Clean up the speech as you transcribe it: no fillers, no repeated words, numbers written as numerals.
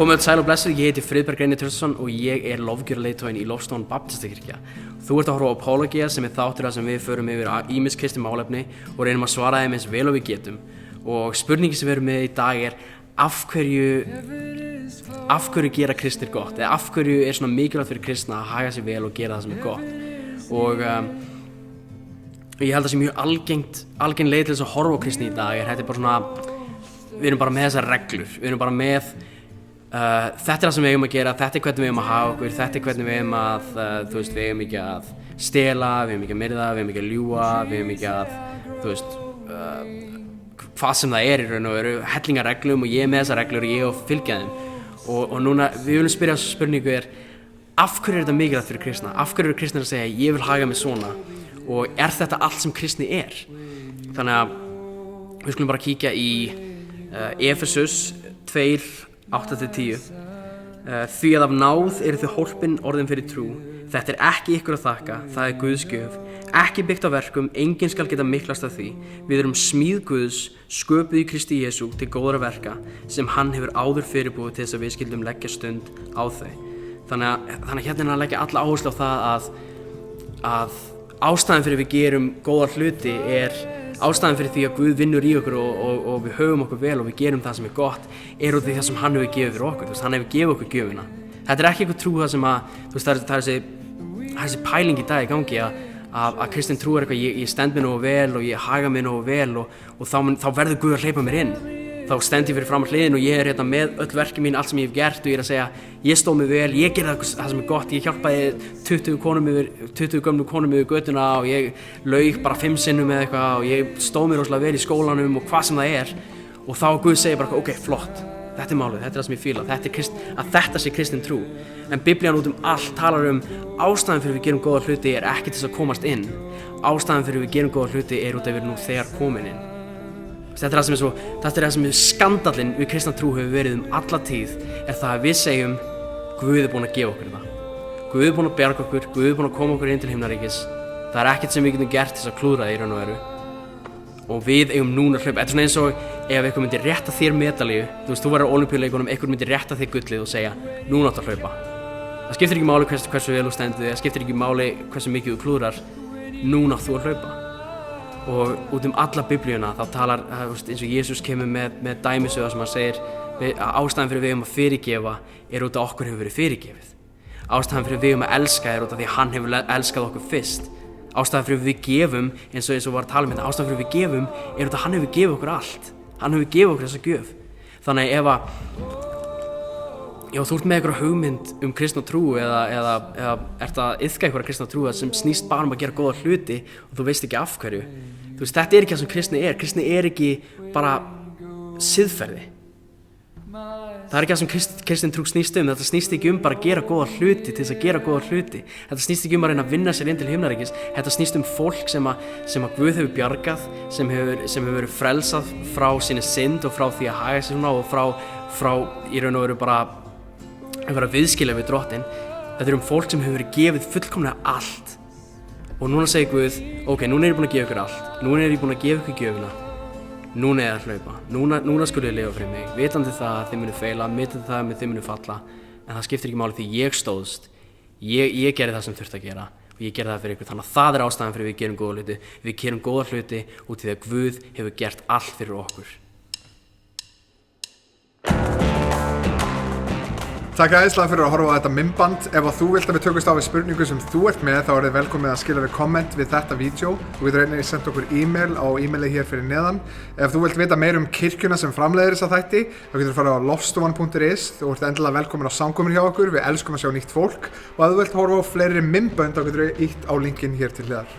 Komið öll sæl og blessuð, ég heiti Friðberg Reynir Traustason og ég lofgjörðarleiðtoginn í Lofstone Baptistakirkja. Þú ert að horfa á Apologia sem þáttur þar sem við förum yfir ýmis kristin málefni og reynum að svara þeim eins vel og við getum. Og spurningin sem við erum með í dag af hverju gera kristnir gott? Eða af hverju svona mikilvægt fyrir kristna að haga sér vel og gera það sem gott? Og ég held að það sé mjög algeng leið til þess að horfa á kristni í dag þetta bara svona, við erum bara með þessar reglur, við erum bara með þetta það sem við eigum að gera, þetta hvernig við eigum að hafa okkur, þetta hvernig við eigum að, við eigum ekki að stela, við eigum ekki að myrða, við eigum ekki að ljúga, við eigum ekki að, hvað sem það í raun og veru, hellingar reglum og ég með þessar reglur og ég á fylgja þeim. Og núna, við viljum spyrja þessu spurningu af hverju þetta mikilvægt fyrir kristna? Af hverju eru kristnir að segja, ég vil haga mig svona? Og þetta allt sem kristni Þannig að við skulum bara kíkja í Efesus 2:8-10. Því að af náð eru þið hólpin orðin fyrir trú. Þetta ekki ykkur að þakka, það Guðs gjöf. Ekki byggt á verkum, enginn skal geta miklast af því. Við erum smíð Guðs, sköpuð í Kristi Jesú til góðra verka, sem hann hefur áður fyrirbúið til þess að við skyldum leggja stund á þau. Þannig að hérna að leggja alla áherslu á það að ástæðan fyrir við gerum góða hluti ástæðan fyrir því að Guð vinnur í okkur og við höfum okkur vel og við gerum það sem gott út af því það sem hann hefur gefið fyrir okkur, hann hefur gefið okkur gjöfina. Þetta ekki einhver trú það sem það er þessi pæling í dag í gangi að kristinn trú eitthvað, ég stend mér nógu vel og ég haga mér nógu vel og þá verður Guð að hleypa mér inn. Þá stend ég fyrir fram á hliðin og ég hérna með öll verkin mín, allt sem ég hef gert og ég að segja, ég stóð mig vel, ég gerði það sem gott, ég hjálpaði 20 gömlum konum yfir götuna og ég laug bara 5 sinnum eða eitthvað og ég stóð mér rosalega vel í skólanum og hvað sem það og þá Guð segir bara, ok, flott, þetta málið, þetta það sem ég fíla, þetta sé kristin trú. En Biblían út allt talar ástæðan fyrir við gerum góða hluti ekki til þess að komast inn, ástæðan fyrir við gerum góða hluti út af við nú þegar komin inn. Þetta það sem skandallinn við kristna trú hefur verið alla tíð það að við segjum Guð búinn að gefa okkur það. Guð búinn að bjarga okkur, Guð búinn að koma okkur inn til himnaríkis. Það ekkert sem við getum gert til þess að klúðra í raun og veru. Og við eigum núna að hlaupa. Þetta svona eins og ef einhver myndi rétta þér medalíu, þú værir á Ólympíuleikunum, einhver myndi rétta þér gullið og segja, núna áttu að hlaupa. Það skiptir ekki máli hversu vel þú stendur, það skiptir ekki máli hversu mikið þú klúðrar, núna áttu að hlaupa. Og út alla Biblíuna þá talar eins og Jesús kemur með dæmisögu sem hann segir ástæðan fyrir við að fyrirgefa út af okkur hefur verið fyrirgefið. Ástæðan fyrir við að elska út af því að hann hefur elskað okkur fyrst. Ástæðan fyrir við gefum eins og var að tala þetta, ástæðan fyrir við gefum út af hann hefur gefið okkur allt. Hann hefur gefið okkur þessa gjöf. Þannig ef þú ert með einhverja hugmynd kristna trú eða ert að iðka einhverja kristna trú sem snýst bara að gera góða hluti og þú veist ekki af hverju. Þetta ekki það sem kristni Kristni ekki bara siðferði. Það ekki það sem kristin trú snýst þetta snýst ekki bara að gera góða hluti til þess að gera góða hluti. Þetta snýst ekki að reyna að vinna sér inn til himnaríkis. Þetta snýst fólk sem að Guð hefur bjargað, sem hefur verið frelsað frá sinni synd og frá því að haga sig svona og frá í raun og veru bara einhverja viðskilja við Drottinn. Þetta fólk sem hefur verið gefið fullkomlega allt. Og núna segir Guð, ok, núna ég búinn að gefa ykkur allt. Núna ég búinn að gefa ykkur gjöfina. Núna að hlaupa. Núna skulle ég lifa fyrir mig. Vitandi það að þið munu feila, vitandi það að þið munu falla. En það skiptir ekki máli því ég stóðst. Ég gerði það sem þurfti að gera. Og ég gerði það fyrir ykkur. Þannig að það ástæðan fyrir við gerum góða hluti. Við gerum góða hluti út í því að Guð hefur gert allt fyrir okkur. Takk æðislega fyrir að horfa á þetta myndband. Ef þú vilt að við tökumst á við spurningu sem þú ert með þá þið velkomið að skila við komment við þetta vídeo. Þú getur einnig sendt okkur e-mail á e-mailið hér fyrir neðan. Ef þú vilt vita meira kirkjuna sem framleiðir þessa þætti þá getur þú farið á lofstofan.is. Þú ert endilega velkomin á samkomur hjá okkur. Við elskum að sjá nýtt fólk. Og ef þú vilt horfa á fleiri myndbönd þá getur þú ítt á linkinn hér til hliðar.